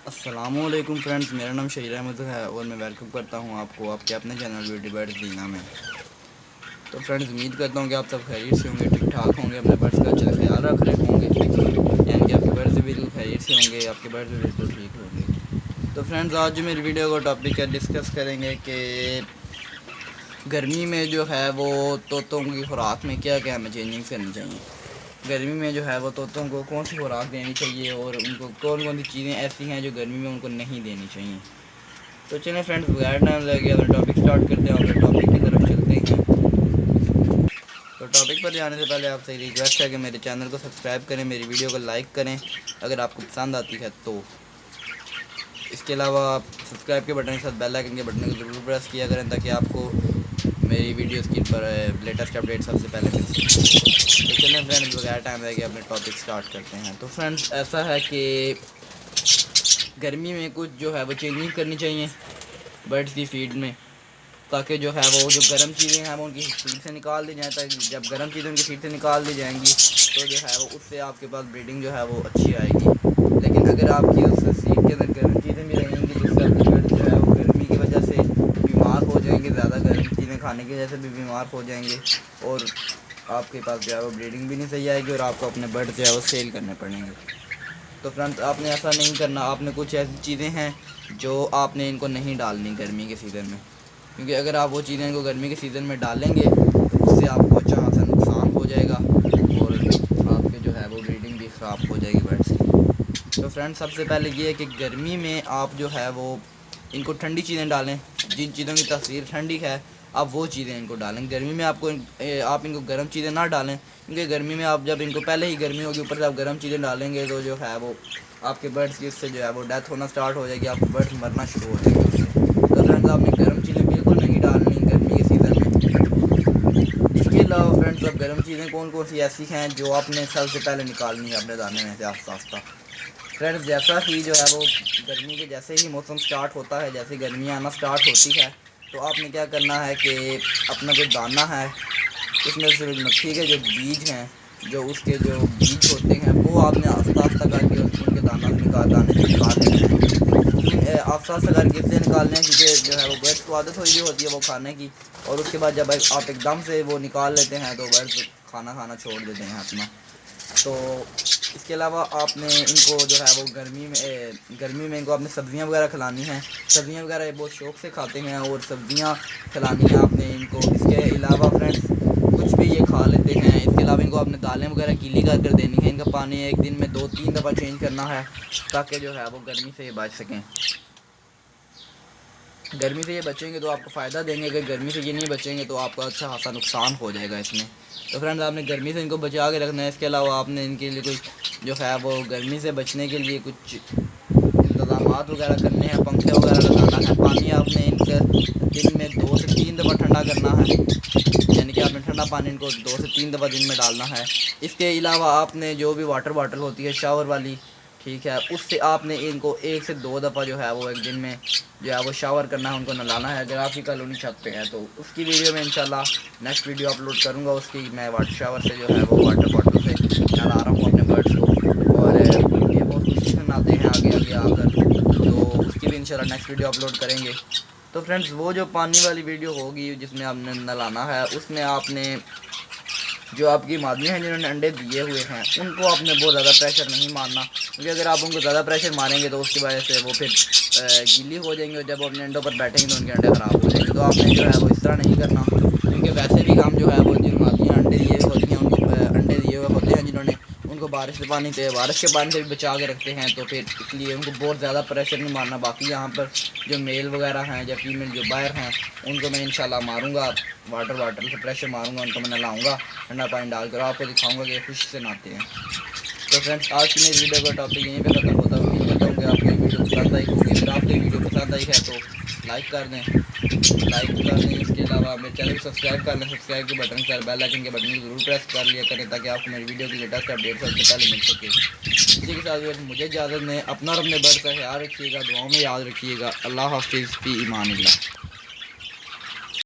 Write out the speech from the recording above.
अस्सलामुअलैकुम फ्रेंड्स, मेरा नाम शहीर अहमद है और मैं वेलकम करता हूं आपको आपके अपने चैनल ब्यूटी बर्ड्स दीना में। तो फ्रेंड्स, उम्मीद करता हूं कि आप सब खैरियत से होंगे, ठीक ठाक होंगे, अपने बर्ड्स का अच्छा ख्याल रख रहे होंगे, यानी कि आपके बर्ड्स भी बिल्कुल खैरियत से होंगे, आपके बर्ड्स भी बिल्कुल ठीक होंगे। तो फ्रेंड्स, आज जो मेरी वीडियो का टॉपिक है, डिस्कस करेंगे कि गर्मी में जो है वो तोतों की खुराक में क्या क्या हमें चेंजिंग करनी चाहिए। गर्मी में जो है वो तोतों को कौन सी खुराक देनी चाहिए और उनको कौन कौन सी चीज़ें ऐसी हैं जो गर्मी में उनको नहीं देनी चाहिए। तो चलें फ्रेंड्स, बगैर टाइम लगे अपना टॉपिक स्टार्ट करते हैं और टॉपिक की तरफ चलते हैं। तो टॉपिक पर जाने से पहले आपसे रिक्वेस्ट है कि मेरे चैनल को सब्सक्राइब करें, मेरी वीडियो को लाइक करें अगर आपको पसंद आती है तो। इसके अलावा आप सब्सक्राइब के बटन के साथ बेल आइकन के बटन को ज़रूर प्रेस किया करें ताकि आपको मेरी वीडियोस की पर लेटेस्ट अपडेट सबसे पहले मिल सके। तो चलें फ्रेंड्स, बगैर टाइम लगे अपने टॉपिक स्टार्ट करते हैं। तो फ्रेंड्स, ऐसा है कि गर्मी में कुछ जो है वो चेंजिंग करनी चाहिए बर्ड्स की फीड में, ताकि जो है वो जो गर्म चीज़ें हैं वो उनकी फीड से निकाल दी जाए, ताकि जब गर्म चीज़ें उनकी फीड से निकाल दी जाएंगी तो जो है वो उससे आपके पास ब्रीडिंग जो है वो अच्छी आएगी। लेकिन अगर आपकी उस सीड के अंदर गर्म चीज़ें भी रहेंगी जिससे आपकी बर्ड जो है वो गर्मी की वजह से बीमार हो जाएंगे, ज़्यादा गर्म चीज़ें खाने की वजह से भी बीमार हो जाएंगे और आपके पास जो है वो ब्रीडिंग भी नहीं सही आएगी और आपको अपने बर्ड जो है वो सेल करने पड़ेंगे। तो फ्रेंड्स, आपने ऐसा नहीं करना। आपने कुछ ऐसी चीज़ें हैं जो आपने इनको नहीं डालनी गर्मी के सीज़न में, क्योंकि अगर आप वो चीज़ें इनको गर्मी के सीज़न में डालेंगे तो उससे आपको अच्छा खासा नुकसान हो जाएगा और आपके जो है वो ब्रीडिंग भी ख़राब हो जाएगी बर्ड्स की। तो फ्रेंड्स, सबसे पहले ये है कि गर्मी में आप जो है वो इनको ठंडी चीज़ें डालें। जिन चीज़ों की तासीर ठंडी है आप वो चीज़ें इनको डालें। गर्मी में आप इनको गर्म चीज़ें ना डालें, क्योंकि गर्मी में आप जब इनको पहले ही गर्मी होगी ऊपर से आप गर्म चीज़ें डालेंगे तो जो है वो आपके बर्ड्स की उससे जो है वो डेथ होना स्टार्ट हो जाएगी, आपके बर्ड्स मरना शुरू हो जाएंगे उससे। तो फ्रेंड्स, आपने गर्म चीज़ें बिल्कुल नहीं डालनी गर्मी के सीज़न में। इसके अलावा फ्रेंड्स, अब गर्म चीज़ें कौन कौन सी ऐसी हैं जो आपने सबसे पहले निकालनी है अपने दाने में से आस्ता आस्ता। फ्रेंड्स, जैसा ही जो है वो गर्मी के जैसे ही मौसम स्टार्ट होता है, जैसे गर्मी आना स्टार्ट होती है तो आपने क्या करना है कि अपना जो दाना है उसमें सूरजमुखी के जो बीज हैं, जो उसके जो बीज होते हैं वो आपने आस्ता आस्ता करके उनके दाने से निकाल लेने हैं। आस्ता आस्ता करके इसलिए निकालने हैं क्योंकि जो है वो बर्ड्स को आदत हुई होती है वो खाने की, और उसके बाद जब आप एकदम से वो निकाल लेते हैं तो बर्ड्स खाना खाना छोड़ देते हैं अपना। तो इसके अलावा आपने इनको जो है वो गर्मी में इनको आपने सब्ज़ियाँ वगैरह खिलानी हैं। सब्ज़ियाँ वगैरह ये बहुत शौक़ से खाते हैं और सब्ज़ियाँ खिलानी है आपने इनको। इसके अलावा फ्रेंड्स, कुछ भी ये खा लेते हैं। इसके अलावा इनको आपने दालें वगैरह गीली कर देनी है। इनका पानी एक दिन में 2-3 दफ़ा चेंज करना है ताकि जो है वो गर्मी से ये बच सकें। गर्मी से ये बचेंगे तो आपको फ़ायदा देंगे, अगर गर्मी से ये नहीं बचेंगे तो आपका अच्छा खासा नुकसान हो जाएगा इसमें। तो फ्रेंड्स, आपने गर्मी से इनको बचा के रखना है। इसके अलावा आपने इनके लिए कुछ जो है वो गर्मी से बचने के लिए कुछ इंतज़ाम वगैरह करने हैं, पंखे वगैरह लगाना है। पानी आपने इनका दिन में 2 से 3 दफ़ा ठंडा करना है, यानी कि आपने ठंडा पानी इनको 2 से 3 दफ़ा दिन में डालना है। इसके अलावा आपने जो भी वाटर बॉटल होती है शावर वाली, ठीक है, उससे आपने इनको 1 से 2 दफ़ा जो है वो एक दिन में जो है वो शावर करना है, उनको नहलाना है। अगर आपकी कॉलोनी छत पे है तो उसकी वीडियो में इंशाल्लाह नेक्स्ट वीडियो अपलोड करूँगा। उसकी मैं वाटर शावर से जो है वो वाटर बॉटल से नहला रहा हूँ अपने बर्ड्स को, और ये बहुत खुशी से नहाते हैं आगे आगे आकर, तो उसकी भी इंशाल्लाह नेक्स्ट वीडियो अपलोड करेंगे। तो फ्रेंड्स, वो जो पानी वाली वीडियो होगी जिसमें आपने नहलाना है, उसमें आपने जो आपकी मादियाँ हैं जिन्होंने अंडे दिए हुए हैं उनको आपने बहुत ज़्यादा प्रेशर नहीं मारना, क्योंकि अगर आप उनको ज़्यादा प्रेशर मारेंगे तो उसकी वजह से वो फिर गीली हो जाएंगे और जब वो अपने अंडों पर बैठेंगे तो उनके अंडे ख़राब हो जाएंगे। तो आपने जो है वो इस तरह नहीं करना, क्योंकि वैसे भी हम जो है वो जिन मादियाँ अंडे दिए होती हैं उनको अंडे दिए हुए होते हैं जिन्होंने, उनको बारिश के पानी से भी बचा के रखते हैं, तो फिर इसलिए उनको बहुत ज़्यादा प्रेशर नहीं मारना। बाकी यहाँ पर जो मेल वगैरह हैं या फीमेल जो बाहर हैं उनको मैं इंशाल्लाह मारूँगा, वाटर से प्रेशर मारूँगा, उनको मैं नहलाऊँगा ठंडा पानी डालकर, आपको दिखाऊँगा कि खुशी से नहाते हैं। तो फ्रेंड्स, आज की मेरी वीडियो का टॉपिक यहीं पे ख़त्म होता है। उम्मीद करता हूँ कि आपको ये वीडियो पसंद आई होगी। अगर आपको ये वीडियो पसंद आई है तो लाइक कर दें। इसके अलावा मेरे चैनल को सब्सक्राइब कर लें। सब्सक्राइब के बटन पर बेल आइकन के बटन को ज़रूर प्रेस कर लिया करें ताकि आपको मेरी वीडियो की लेटेस्ट अपडेट सबसे पहले मिल सके। इसी के साथ मुझे इजाज़त दें। अपना और अपने बर्ड का ख्याल रखिएगा, दुआओं में याद रखिएगा। अल्लाह हाफिज़, फ़ी ईमान अल्लाह।